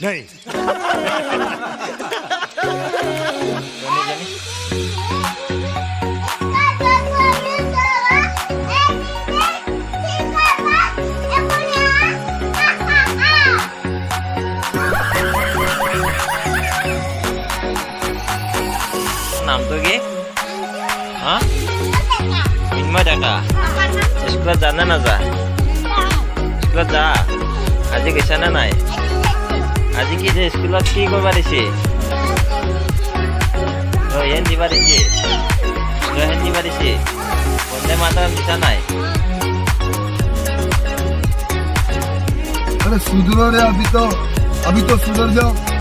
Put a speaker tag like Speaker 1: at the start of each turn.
Speaker 1: नहीं
Speaker 2: নাম তো কি হ্যাঁ মিন্ময় ডেকা স্কুলত যা নে নাযা স্কুলত যা আজি গৈছা নে নাই আজি কি যে স্কুলত কি করবা দিছে হেন দিবা দিছে হেন দিবা দিছে বন্দে মাতরম দিছা নাই
Speaker 3: अरे सुधरो रे अभी तो सुधर जाओ